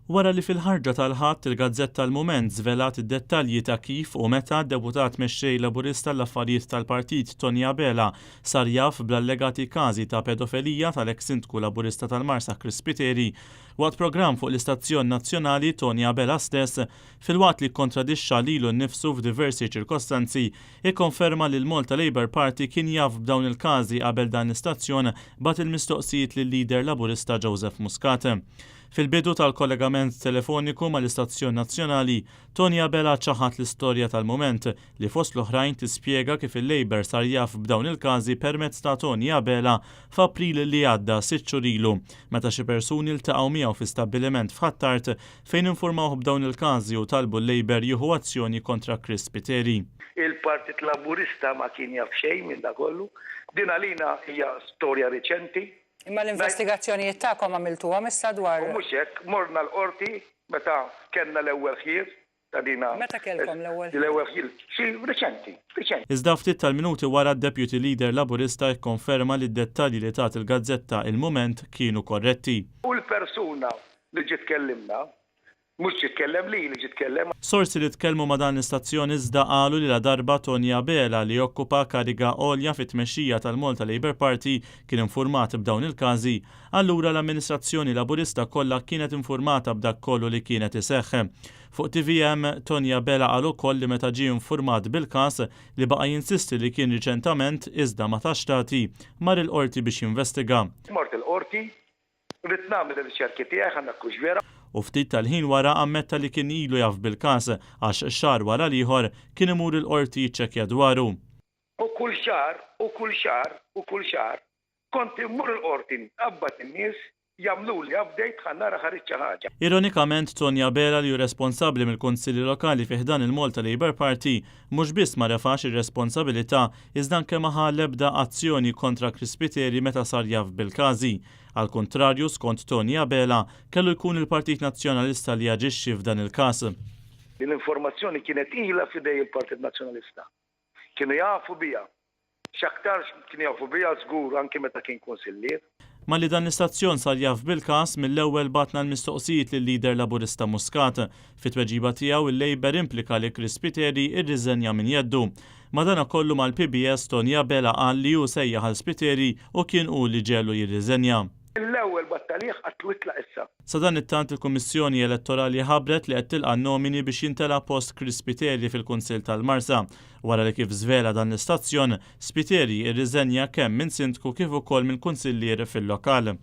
Wara li fil-ħarġa tal-ħadd il-Gazzetta l-Mument żvelat id-dettalji ta' kif u meta d-deputat mexxej Laburista l-affarijiet tal-Partit Tony Abela sar jaf bl-allegati każi ta' pedofilija tal-eks sindku Laburista tal-Marsa Chris Spiteri waqt programm fuq l-Istazzjon Nazzjonali Tony Abela stess filwaqt li kontradixxa lilu nnifsu f'diversi ċirkostanzi ikkonferma li l-Malta Labour Party kien jaf b'dawn il-każi qabel dan l-istazzjon bagħat il-mistoqsijiet lill-lider Laburista Joseph Muscat. Fil-bidu tal-kollegament telefoniku mal-Istazzjon Nazzjonali, Tony Abela ċaħat l-istorja tal-Mument li fost l-oħrajn tispjega kif il-Labour sar jaf b'dawn il-każi permezz ta' Tony Abela f'April li għadda 6 xhur ilu, meta xi persuni ltaqgħu miegħu fi stabbiliment f'Ħattart fejn infurmawh b'dawn il-każi u talbu l-Labour jieħu azzjoni kontra Chris Spiteri. Il-Partit Laburista ma kien jaf xejn minn da kollu, din għalina hija storja riċenti. Imma l-investigazzjonijiet tagħkom għamiltuhom issa dwar. U mhux hekk, morna l-qorti meta kellna l-ewwel ħier ta' dina. Meta kellkom l-ewwel? L-ewwel ħier xi riċenti. Iżda ftit tal-minuti wara d-Deputy Leader Laburista jikkonferma li d-dettalji li tat il-Gazzetta il-Mument kienu korretti. U l-persuna li ġiet tkellimna mhux jitkellem li jitkellem. Sorsi li tkellmu ma' dan l-istazzjon iżda qalu li la darba Tony Abela li okkupa kariga għolja fit-tmexxija tal-Malta Labour Party kien infurmat b'dawn il-każi, allura l-amministrazzjoni Laburista kollha kienet infurmata b'dak kollu li kienet iseħħ. Fuq TVM Tony Abela qal ukoll li meta ġie infurmat bil-każ li baqa' jinsisti li kien riċentament iżda ma tax tagħti mar il-qorti biex jinvestiga. Mort il-qorti, rid nagħmel ir-riċerki tiegħi ħannakux vera. U ftit tal-ħin wara ammetta li kien ilu jaf bil-każ għax xahar wara l-ieħor kien imur il-qorti jiċċekkja dwaru. U kull xahar kont immur il-qorti nqabbad in-nies jagħmluli update ħannara ħarid xi ħaġa. Ironikament Tony Abela li hu responsabbli mill-Kunsilli Lokali fih dan il-Malta Labour Party mhux biss ma refax ir-responsabilità iżda anke ma ħa l-ebda azzjoni kontra Chris Spiteri meta sar jaf bil-każi. Al kontrarju skont Tony Abela kellu jkun il-Partit Nazzjonalista li jaġixxi f'dan il-każ. L-informazzjoni kienet ilha f'idej il-Partit Nazzjonalista. Kienu jafu biha. X'aktar kienu jafu biha żgur anke meta kien konsillier. Ma li dan l-istazzjon sar jaf bil-każ mill-ewwel batna l-mistoqsijiet lill-lider Laburista Muscat. Fit-tweġiba tiegħu il-Labour implika li Chris Spiteri irriżenja minn jeddu. Madana kollu mal-PBS Tony Abela qal li hu sejjaħ għal Spiteri u kien hu li ġelu jirriżenja. L-ewwel battalih qatt witlaq issa. Sa dan it-tant il-Kummissjoni Elettorali ħabbret li qed tilqa' nomini biex jintela post Chris Spiteri fil-Kunsill tal-Marsa. Wara li kif żvela dan l-istazzjon, Spiteri irriżenja kemm minn sindku kif ukoll mill-kunsillier fil-lokal.